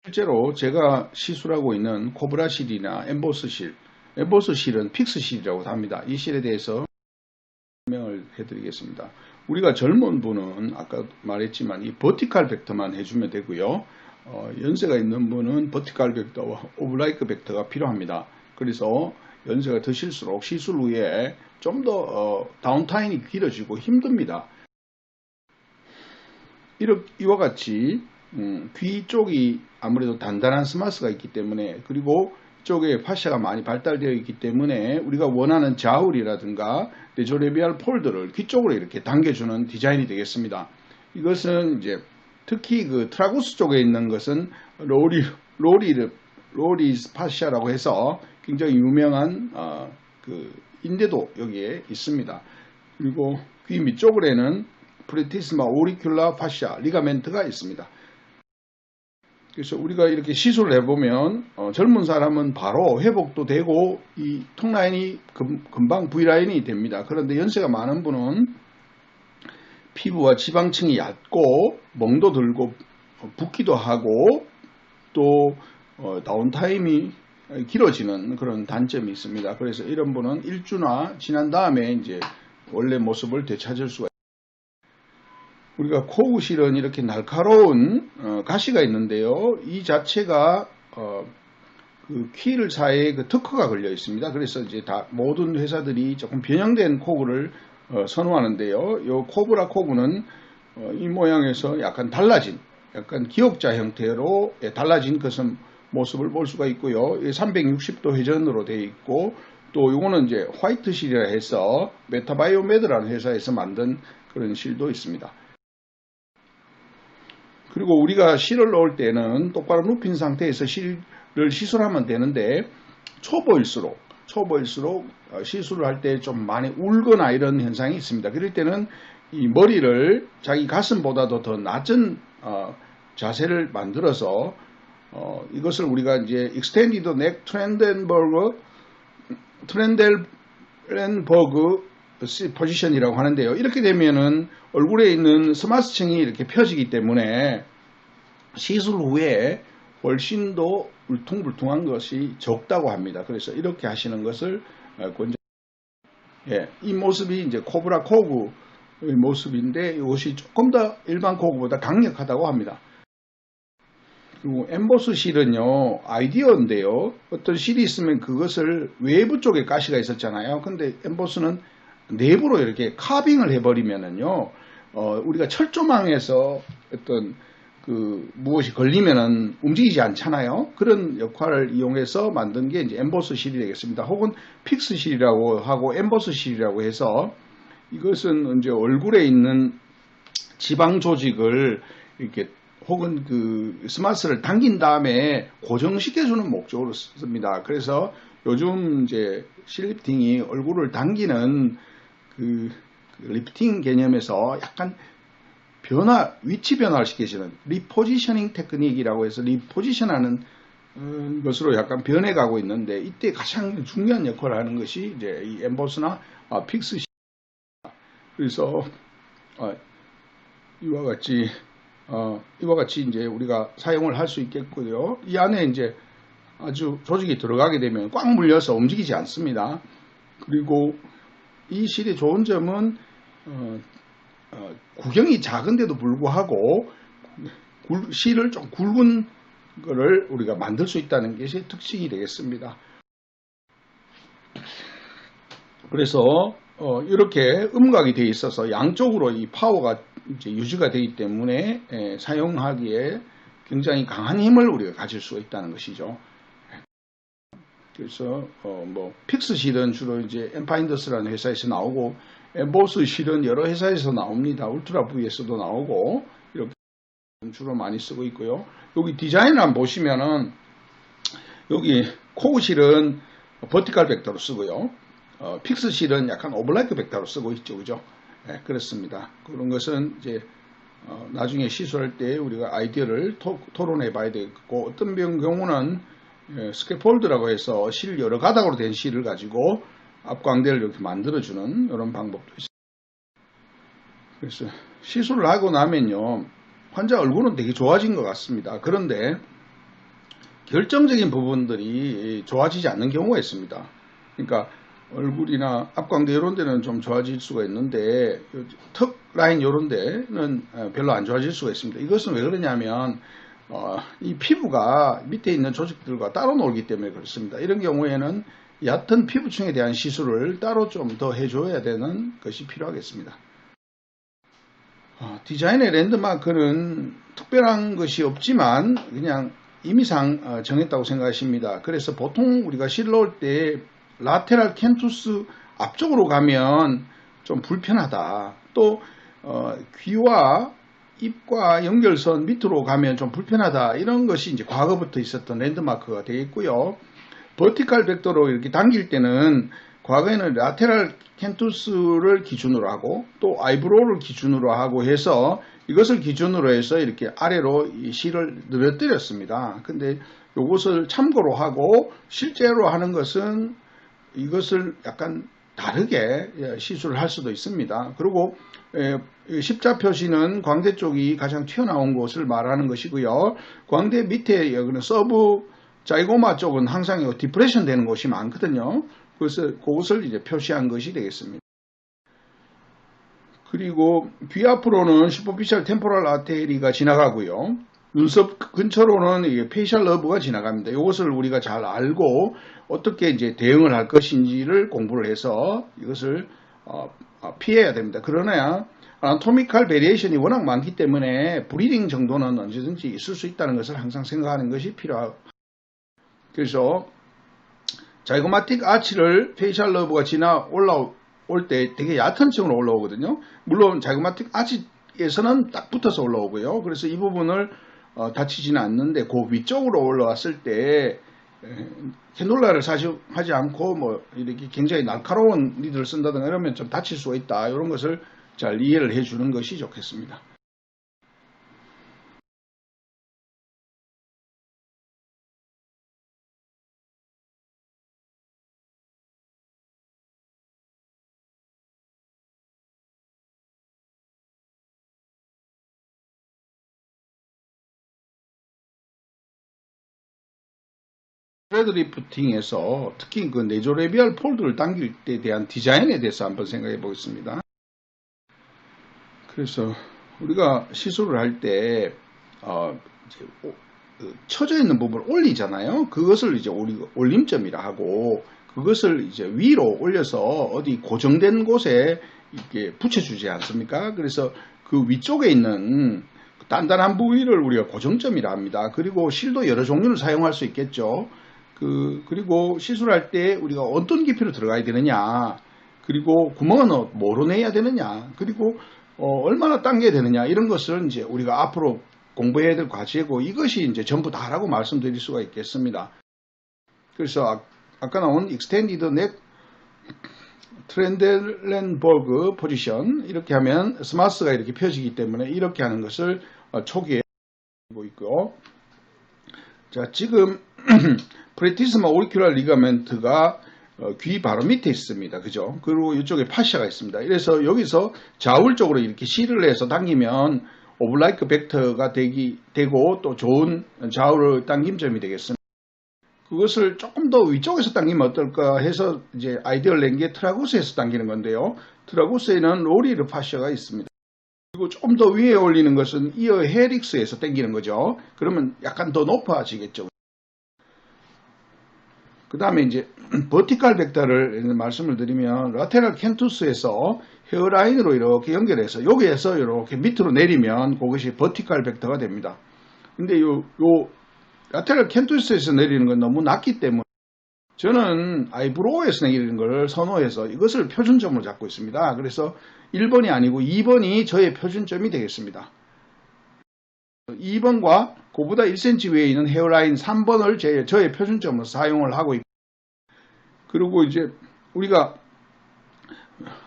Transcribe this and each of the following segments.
실제로 제가 시술하고 있는 코브라 실이나 엠보스 실, 엠보스 실은 픽스 실이라고 합니다. 이 실에 대해서 설명을 해드리겠습니다. 우리가 젊은 분은 아까 말했지만 이 버티칼 벡터만 해주면 되고요. 연세가 있는 분은 버티칼 벡터와 오블라이크 벡터가 필요합니다. 그래서 연세가 드실수록 시술 후에 좀 더 다운타임이 길어지고 힘듭니다. 이와 같이 귀 쪽이 아무래도 단단한 스마스가 있기 때문에, 그리고 이쪽에 파샤가 많이 발달되어 있기 때문에 우리가 원하는 자울이라든가 네조레비알 폴드를 귀 쪽으로 이렇게 당겨주는 디자인이 되겠습니다. 이것은 이제 특히 그 트라구스 쪽에 있는 것은 로리스 파샤라고 해서 굉장히 유명한 그 인대도 여기에 있습니다. 그리고 귀 밑쪽으로는 프레티스마 오리큘라 파샤 리가멘트가 있습니다. 그래서 우리가 이렇게 시술을 해보면 젊은 사람은 바로 회복도 되고 이 턱라인이 금방 V라인이 됩니다. 그런데 연세가 많은 분은 피부와 지방층이 얕고 멍도 들고 붓기도 하고 또 다운타임이 길어지는 그런 단점이 있습니다. 그래서 이런 분은 일주나 지난 다음에 이제 원래 모습을 되찾을 수가 있습니다. 우리가 코우실은 이렇게 날카로운 가시가 있는데요. 이 자체가 그 퀴를 사이에 그 특허가 걸려 있습니다. 그래서 이제 모든 회사들이 조금 변형된 코브를 선호하는데요. 이 코브라 코브는 이 모양에서 약간 달라진, 약간 기역자 형태로 달라진 것은 모습을 볼 수가 있고요. 360도 회전으로 되어 있고, 또 이거는 이제 화이트 실이라 해서 메타바이오메드라는 회사에서 만든 그런 실도 있습니다. 그리고 우리가 실을 넣을 때는 똑바로 눕힌 상태에서 실을 시술하면 되는데, 초보일수록 시술을 할 때 좀 많이 울거나 이런 현상이 있습니다. 그럴 때는 이 머리를 자기 가슴보다도 더 낮은 자세를 만들어서 이것을 우리가 이제 Extended Neck 트렌델버그 포지션이라고 하는데요. 이렇게 되면은 얼굴에 있는 스마스층이 이렇게 펴지기 때문에 시술 후에 훨씬 더 울퉁불퉁한 것이 적다고 합니다. 그래서 이렇게 하시는 것을 권장합니다. 이 모습이 이제 코브라 코그의 모습인데, 이것이 조금 더 일반 코그보다 강력하다고 합니다. 그리고 엠보스 실은요, 아이디어인데요. 어떤 실이 있으면 그것을 외부 쪽에 가시가 있었잖아요. 근데 엠보스는 내부로 이렇게 카빙을 해버리면은요, 우리가 철조망에서 어떤 무엇이 걸리면은 움직이지 않잖아요. 그런 역할을 이용해서 만든 게 이제 엠보스 실이 되겠습니다. 혹은 픽스 실이라고 하고 엠보스 실이라고 해서, 이것은 이제 얼굴에 있는 지방 조직을 이렇게 혹은 그 스마스를 당긴 다음에 고정시켜주는 목적으로 씁니다. 그래서 요즘 이제 실리프팅이 얼굴을 당기는 그 리프팅 개념에서 약간 위치 변화를 시키시는 리포지셔닝 테크닉이라고 해서 리포지션하는 것으로 약간 변해가고 있는데, 이때 가장 중요한 역할을 하는 것이 이제 이 엠보스나 픽스. 그래서 이와 같이 이제 우리가 사용을 할 수 있겠고요. 이 안에 이제 아주 조직이 들어가게 되면 꽉 물려서 움직이지 않습니다. 그리고 이 실의 좋은 점은 구경이 작은데도 불구하고 실을 좀 굵은 거를 우리가 만들 수 있다는 것이 특징이 되겠습니다. 그래서 이렇게 음각이 되어 있어서 양쪽으로 이 파워가 이제 유지가 되기 때문에 사용하기에 굉장히 강한 힘을 우리가 가질 수가 있다는 것이죠. 그래서 픽스 실은 주로 이제 엠파인더스라는 회사에서 나오고, 엠보스 실은 여러 회사에서 나옵니다. 울트라 V에서도 나오고, 이렇게 주로 많이 쓰고 있고요. 여기 디자인을 한번 보시면은, 여기 코우 실은 버티칼 벡터로 쓰고요. 픽스 실은 약간 오블라이크 벡터로 쓰고 있죠. 그죠? 네, 그렇습니다. 그런 것은 이제 나중에 시술할 때 우리가 아이디어를 토론해 봐야 되겠고, 어떤 경우는 스캐폴드라고 해서 실 여러 가닥으로 된 실을 가지고 앞광대를 이렇게 만들어주는 이런 방법도 있습니다. 그래서 시술을 하고 나면요, 환자 얼굴은 되게 좋아진 것 같습니다. 그런데 결정적인 부분들이 좋아지지 않는 경우가 있습니다. 그러니까 얼굴이나 앞광대 이런 데는 좀 좋아질 수가 있는데 턱 라인 이런 데는 별로 안 좋아질 수가 있습니다. 이것은 왜 그러냐면 이 피부가 밑에 있는 조직들과 따로 놀기 때문에 그렇습니다. 이런 경우에는 얕은 피부층에 대한 시술을 따로 좀 더 해줘야 되는 것이 필요하겠습니다. 디자인의 랜드마크는 특별한 것이 없지만 그냥 임의상 정했다고 생각하십니다. 그래서 보통 우리가 실러올 때 라테랄 캔투스 앞쪽으로 가면 좀 불편하다. 또 귀와 입과 연결선 밑으로 가면 좀 불편하다. 이런 것이 이제 과거부터 있었던 랜드마크가 되겠고요. 버티칼 벡터로 이렇게 당길 때는 과거에는 라테랄 캔투스를 기준으로 하고 또 아이브로우를 기준으로 하고 해서 이것을 기준으로 해서 이렇게 아래로 이 실을 늘어뜨렸습니다. 근데 이것을 참고로 하고 실제로 하는 것은 이것을 약간 다르게 시술을 할 수도 있습니다. 그리고 십자 표시는 광대 쪽이 가장 튀어나온 곳을 말하는 것이고요. 광대 밑에 여기는 서브 자이고마 쪽은 항상 디프레션 되는 곳이 많거든요. 그래서 그것을 이제 표시한 것이 되겠습니다. 그리고 귀 앞으로는 슈퍼피셜 템포럴 아테리가 지나가고요. 눈썹 근처로는 페이셜 너브가 지나갑니다. 이것을 우리가 잘 알고 어떻게 이제 대응을 할 것인지를 공부를 해서 이것을 피해야 됩니다. 그러나 아나토미컬 베리에이션이 워낙 많기 때문에 브리딩 정도는 언제든지 있을 수 있다는 것을 항상 생각하는 것이 필요하고, 그래서 자이고마틱 아치를 페이셜 너브가 지나 올라올 때 되게 얕은 층으로 올라오거든요. 물론 자이고마틱 아치에서는 딱 붙어서 올라오고요. 그래서 이 부분을 다치지는 않는데 그 위쪽으로 올라왔을 때 캔놀라를 사용하지 않고 뭐 이렇게 굉장히 날카로운 니드를 쓴다든가 이러면 좀 다칠 수가 있다. 이런 것을 잘 이해를 해주는 것이 좋겠습니다. 스레드리프팅에서 특히 그 네조레비알 폴드를 당길 때 대한 디자인에 대해서 한번 생각해 보겠습니다. 그래서 우리가 시술을 할 때 처져 있는 부분을 올리잖아요. 그것을 이제 올림점이라 하고, 그것을 이제 위로 올려서 어디 고정된 곳에 이렇게 붙여주지 않습니까? 그래서 그 위쪽에 있는 단단한 부위를 우리가 고정점이라 합니다. 그리고 실도 여러 종류를 사용할 수 있겠죠. 그리고 시술할 때 우리가 어떤 깊이로 들어가야 되느냐, 그리고 구멍은 뭐로 내야 되느냐, 그리고 얼마나 당겨야 되느냐, 이런 것을 이제 우리가 앞으로 공부해야 될 과제고, 이것이 이제 전부 다라고 말씀드릴 수가 있겠습니다. 그래서 아까 나온 Extended Neck 트렌델렌버그 포지션, 이렇게 하면 스마스가 이렇게 펴지기 때문에 이렇게 하는 것을 초기에 보고 있고요. 자, 지금 프레티스마 오리큘라 리가멘트가 귀 바로 밑에 있습니다. 그죠? 그리고 이쪽에 파시아가 있습니다. 그래서 여기서 좌울적으로 이렇게 실을 해서 당기면 오블라이크 벡터가 되고 또 좋은 좌우를 당김점이 되겠습니다. 그것을 조금 더 위쪽에서 당기면 어떨까 해서 이제 아이디어를 낸 게 트라구스에서 당기는 건데요. 트라구스에는 로리르 파시아가 있습니다. 그리고 조금 더 위에 올리는 것은 이어 헤릭스에서 당기는 거죠. 그러면 약간 더 높아지겠죠. 그 다음에 이제 버티칼 벡터를 말씀을 드리면 라테랄 캔투스에서 헤어라인으로 이렇게 연결해서 여기에서 이렇게 밑으로 내리면 그것이 버티칼 벡터가 됩니다. 근데 요 라테랄 캔투스에서 내리는 건 너무 낮기 때문에 저는 아이브로우에서 내리는 걸 선호해서 이것을 표준점으로 잡고 있습니다. 그래서 1번이 아니고 2번이 저의 표준점이 되겠습니다. 2번과 그보다 1cm 위에 있는 헤어라인 3번을 저의 표준점으로 사용을 하고 있고, 그리고 이제 우리가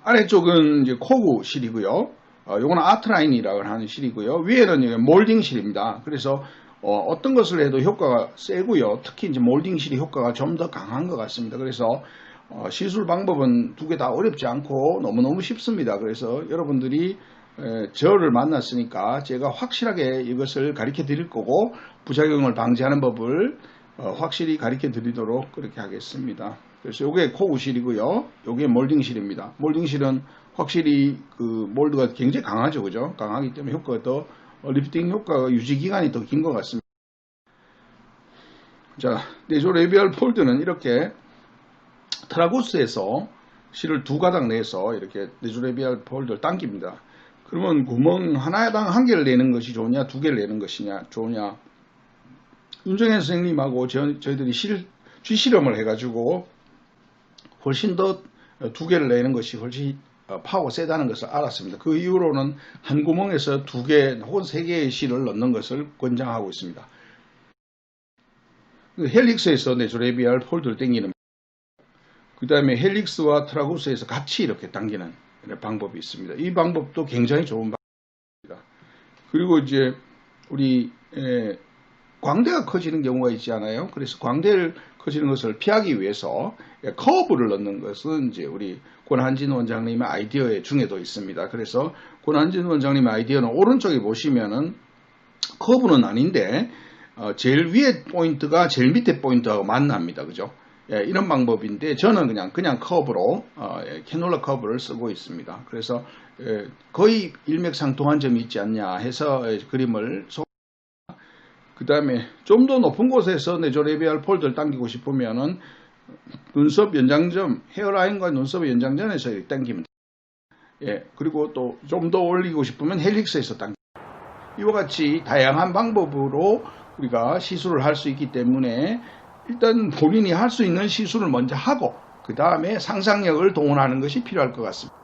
아래쪽은 이제 코구 실이고요. 요거는 아트라인이라고 하는 실이고요. 위에는 몰딩 실입니다. 그래서 어떤 것을 해도 효과가 세고요. 특히 이제 몰딩 실이 효과가 좀 더 강한 것 같습니다. 그래서 시술 방법은 두 개 다 어렵지 않고 너무너무 쉽습니다. 그래서 여러분들이 저를 만났으니까 제가 확실하게 이것을 가르쳐 드릴 거고, 부작용을 방지하는 법을 확실히 가르쳐 드리도록 그렇게 하겠습니다. 그래서 요게 코우실이고요. 요게 몰딩실입니다. 몰딩실은 확실히 그 몰드가 굉장히 강하죠. 그죠? 강하기 때문에 효과가 더 리프팅 효과가 유지 기간이 더 긴 것 같습니다. 자, 네조레비알 폴드는 이렇게 트라구스에서 실을 두 가닥 내서 이렇게 네조레비알 폴드를 당깁니다. 그러면 구멍 하나당 한 개를 내는 것이 좋으냐, 두 개를 내는 것이냐 좋으냐. 윤정현 선생님하고 저희들이 쥐실험을 해가지고 훨씬 더 두 개를 내는 것이 훨씬 파워가 세다는 것을 알았습니다. 그 이후로는 한 구멍에서 두 개 혹은 세 개의 실을 넣는 것을 권장하고 있습니다. 헬릭스에서 네조레비알 폴드를 당기는, 그 다음에 헬릭스와 트라구스에서 같이 이렇게 당기는 방법이 있습니다. 이 방법도 굉장히 좋은 방법입니다. 그리고 이제 우리 광대가 커지는 경우가 있지 않아요? 그래서 광대를 커지는 것을 피하기 위해서 커브를 넣는 것은 이제 우리 권한진 원장님의 아이디어 중에도 있습니다. 그래서 권한진 원장님의 아이디어는 오른쪽에 보시면은 커브는 아닌데 제일 위에 포인트가 제일 밑에 포인트하고 만납니다. 그죠? 이런 방법인데 저는 그냥 커브로 캐놀라 커브를 쓰고 있습니다. 그래서 거의 일맥상통한 점이 있지 않냐 해서 그림을 그 다음에 좀 더 높은 곳에서 네조레비알 폴드를 당기고 싶으면은 눈썹 연장점, 헤어라인과 눈썹의 연장점에서 이렇게 당기면 돼요. 그리고 또 좀 더 올리고 싶으면 헬릭스에서 당깁니다. 이와 같이 다양한 방법으로 우리가 시술을 할 수 있기 때문에 일단 본인이 할 수 있는 시술을 먼저 하고 그 다음에 상상력을 동원하는 것이 필요할 것 같습니다.